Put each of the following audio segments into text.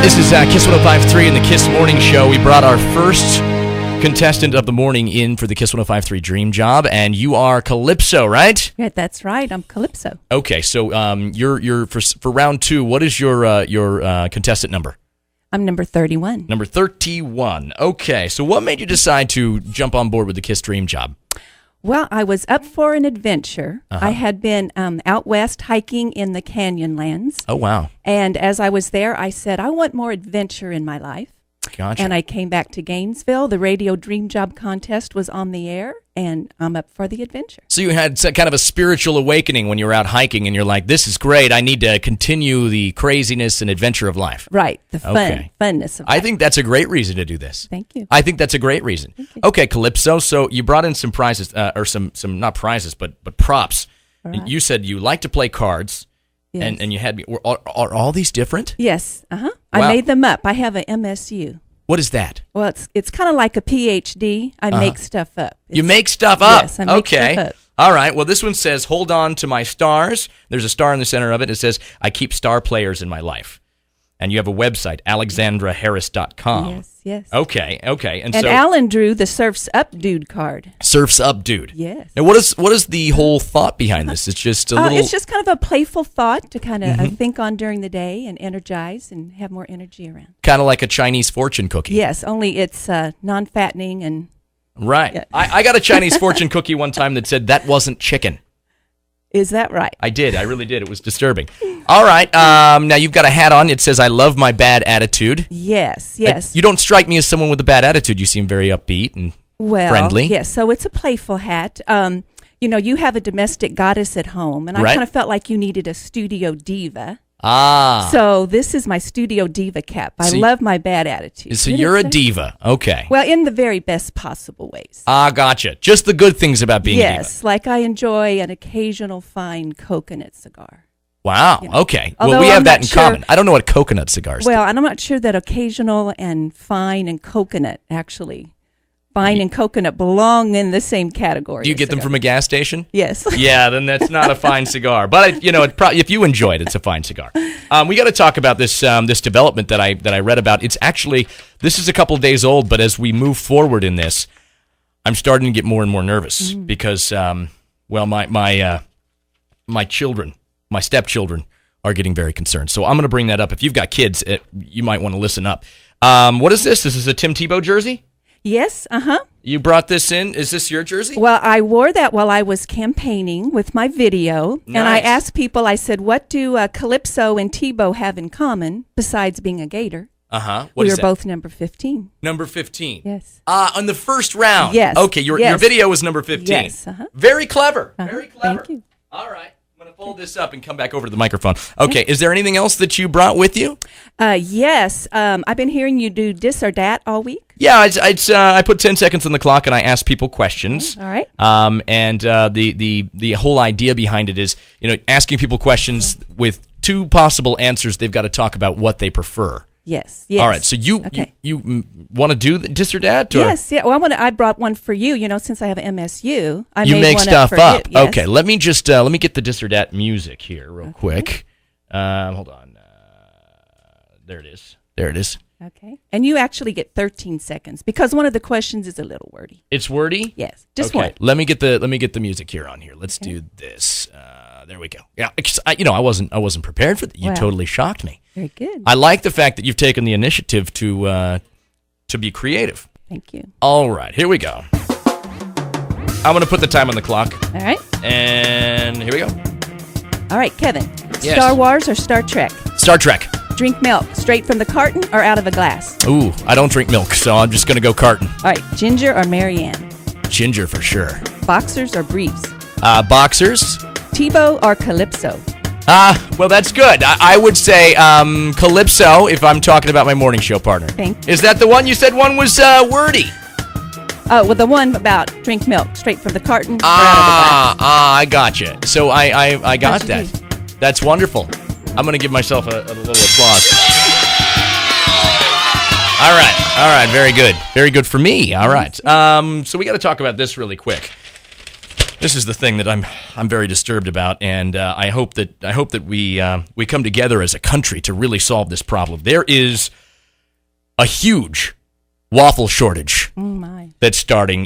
This is Kiss 105.3 and the Kiss Morning Show. We brought our first contestant of the morning in for the Kiss 105.3 Dream Job, and you are Calypso, right? Yeah, that's right. I'm Calypso. Okay, so you're for round two. What is your contestant number? I'm number 31. Number 31. Okay, so what made you decide to jump on board with the Kiss Dream Job? Well, I was up for an adventure. I had been out west hiking in the Canyonlands. Oh, wow. And as I was there, I said, I want more adventure in my life. Gotcha. And I came back to Gainesville. The Radio Dream Job contest was on the air, and I'm up for the adventure. So you had kind of a spiritual awakening when you were out hiking, and you're like, this is great. I need to continue the craziness and adventure of life. Right, the funness of life. I think that's a great reason to do this. Thank you. I think that's a great reason. Okay, Calypso, so you brought in some prizes, or some not prizes, but props. Right. You said you like to play cards. Yes. And you had me. Are all these different? Yes. Wow. I made them up. I have an MSU. What is that? Well, it's kind of like a PhD. I make stuff up. You make stuff up? Yes, I make stuff up. All right. Well, this one says, hold on to my stars. There's a star in the center of it. It says, I keep star players in my life. And you have a website, alexandraharris.com. Yes. Okay. And so Alan drew the Surf's Up Dude card. Surf's Up Dude. Yes. And what is the whole thought behind this? It's just a little... It's just kind of a playful thought to kind of think on during the day and energize and have more energy around. Kind of like a Chinese fortune cookie. Yes, only it's non-fattening and... Right. Yeah. I got a Chinese fortune cookie one time that said that wasn't chicken. Is that right? I did. I really did. It was disturbing. All right. Now you've got a hat on. It says, I love my bad attitude. Yes. You don't strike me as someone with a bad attitude. You seem very upbeat and friendly. Yes, so it's a playful hat. You have a domestic goddess at home, and I kind of felt like you needed a studio diva. So this is my studio diva cap. I love my bad attitude. So you're a diva. Okay. Well, in the very best possible ways. Gotcha. Just the good things about being a diva. Yes, like I enjoy an occasional fine coconut cigar. Wow. Okay. Although well, we have I'm that not in sure- common. I don't know what coconut cigars do. Well, and I'm not sure that occasional and fine and coconut actually... Fine and coconut belong in the same category. Do you get them from a gas station? Yes. Yeah, then that's not a fine cigar. But if you enjoy it, it's a fine cigar. We got to talk about this development that I read about. It's actually, this is a couple of days old, but as we move forward in this, I'm starting to get more and more nervous because my children, my stepchildren, are getting very concerned. So I'm going to bring that up. If you've got kids, you might want to listen up. What is this? This is a Tim Tebow jersey? Yes, You brought this in. Is this your jersey? Well, I wore that while I was campaigning with my video, and I Nice. asked people, I said, what do Calypso and Tebow have in common besides being a Gator? What We is were that? both number 15. Number 15. Yes. On the first round. Yes. Okay, your Yes. video was number 15. Yes, Very clever. Very clever. Thank you. All right. I'm going to fold this up and come back over to the microphone. Okay, is there anything else that you brought with you? Yes. I've been hearing you do this or that all week. Yeah, I put 10 seconds on the clock and I ask people questions. All right. And the whole idea behind it is, asking people questions with two possible answers. They've got to talk about what they prefer. Yes. All right. So you want to do this or that? Or? Yes. Yeah. Well, I brought one for you. Since I have an MSU, I You made make one stuff up. For up. you. Yes. Okay. Let me get the this or that music here real quick. Hold on. There it is. Okay. And you actually get 13 seconds because one of the questions is a little wordy. It's wordy? Yes. Just okay. one. Let me get the music here on here. Let's do this. There we go. Yeah, I wasn't prepared for that. You totally shocked me. Very good. I like the fact that you've taken the initiative to be creative. Thank you. All right, here we go. I'm going to put the time on the clock. All right. And here we go. All right, Kevin. Yes. Star Wars or Star Trek? Star Trek. Drink milk straight from the carton or out of a glass? Ooh, I don't drink milk, so I'm just going to go carton. All right, Ginger or Marianne? Ginger for sure. Boxers or briefs? Boxers. Tebow or Calypso? Well, that's good. I would say Calypso if I'm talking about my morning show partner. Thank you. Is that the one? You said one was wordy. Well, the one about drink milk straight from the carton or out of the glass. I gotcha. So I got How'd you that. That's wonderful. I'm going to give myself a little applause. All right. Very good. Very good for me. All right. So we got to talk about this really quick. This is the thing that I'm very disturbed about, and I hope that we come together as a country to really solve this problem. There is a huge waffle shortage that's starting.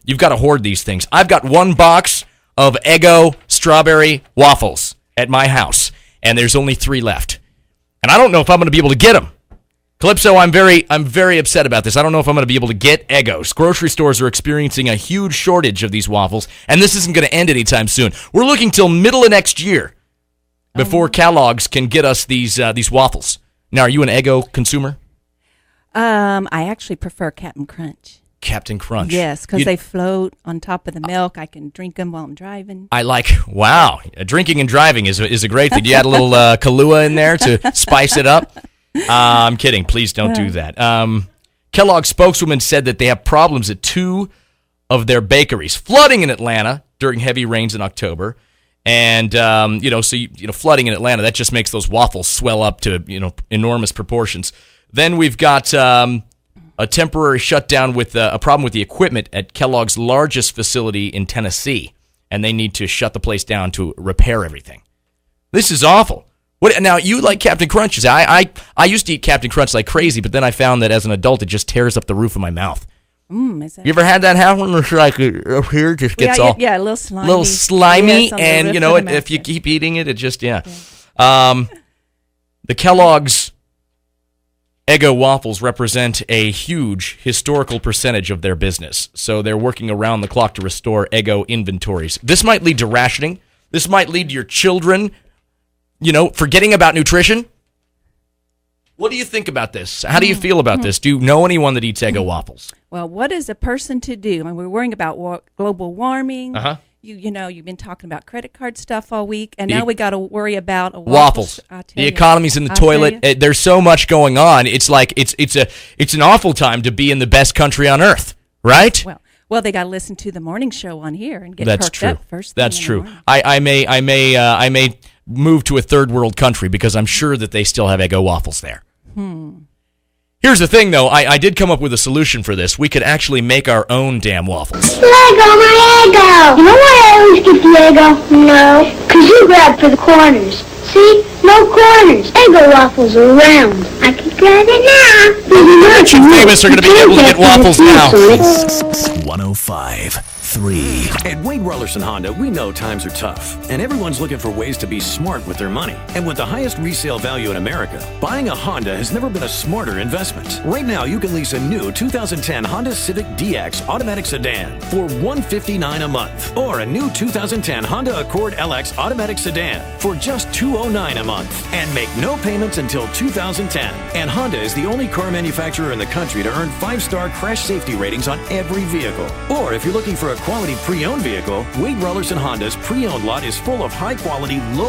You've got to hoard these things. I've got one box of Eggo strawberry waffles at my house, and there's only 3 left. And I don't know if I'm going to be able to get them. Calypso, I'm very upset about this. I don't know if I'm going to be able to get Eggos. Grocery stores are experiencing a huge shortage of these waffles, and this isn't going to end anytime soon. We're looking till middle of next year before Kellogg's can get us these waffles. Now, are you an Eggo consumer? I actually prefer Captain Crunch. Captain Crunch. Yes, because they float on top of the milk. I can drink them while I'm driving. Wow, drinking and driving is a great thing. You add a little Kahlua in there to spice it up. I'm kidding. Please don't do that. Kellogg's spokeswoman said that they have problems at 2 of their bakeries. Flooding in Atlanta during heavy rains in October. And, flooding in Atlanta, that just makes those waffles swell up to, enormous proportions. Then we've got a temporary shutdown with a problem with the equipment at Kellogg's largest facility in Tennessee. And they need to shut the place down to repair everything. This is awful. Now, you like Captain Crunch. I used to eat Captain Crunch like crazy, but then I found that as an adult, it just tears up the roof of my mouth. You ever had that happen? It's like up here just gets a little slimy, and if you keep eating it, it just The Kellogg's Eggo waffles represent a huge historical percentage of their business, so they're working around the clock to restore Eggo inventories. This might lead to rationing. This might lead to your children forgetting about nutrition. What do you think about this? How do you feel about this? Do you know anyone that eats Eggo waffles? Well, what is a person to do? I mean, we're worrying about global warming. You've been talking about credit card stuff all week, and now we got to worry about waffles. The economy's in the toilet. There's so much going on. It's like it's an awful time to be in the best country on earth, right? Well, they got to listen to the morning show on here and get perked up first. That's true. I may move to a third world country because I'm sure that they still have Eggo waffles there. Here's the thing, though. I did come up with a solution for this. We could actually make our own damn waffles. Lego, my Eggo! You know why I always get the Eggo? No, because you grab for the corners. See? No corners. Eggo waffles are round. I can grab it now. The rich and famous are going to be able to get waffles now. 105.3. At Wade Rollerson Honda, we know times are tough, and everyone's looking for ways to be smart with their money. And with the highest resale value in America, buying a Honda has never been a smarter investment. Right now, you can lease a new 2010 Honda Civic DX automatic sedan for $159 a month, or a new 2010 Honda Accord LX automatic sedan for just $209 a month, and make no payments until 2010. And Honda is the only car manufacturer in the country to earn 5-star crash safety ratings on every vehicle. Or if you're looking for a quality pre-owned vehicle, Wade Rollerson Honda's pre-owned lot is full of high-quality, low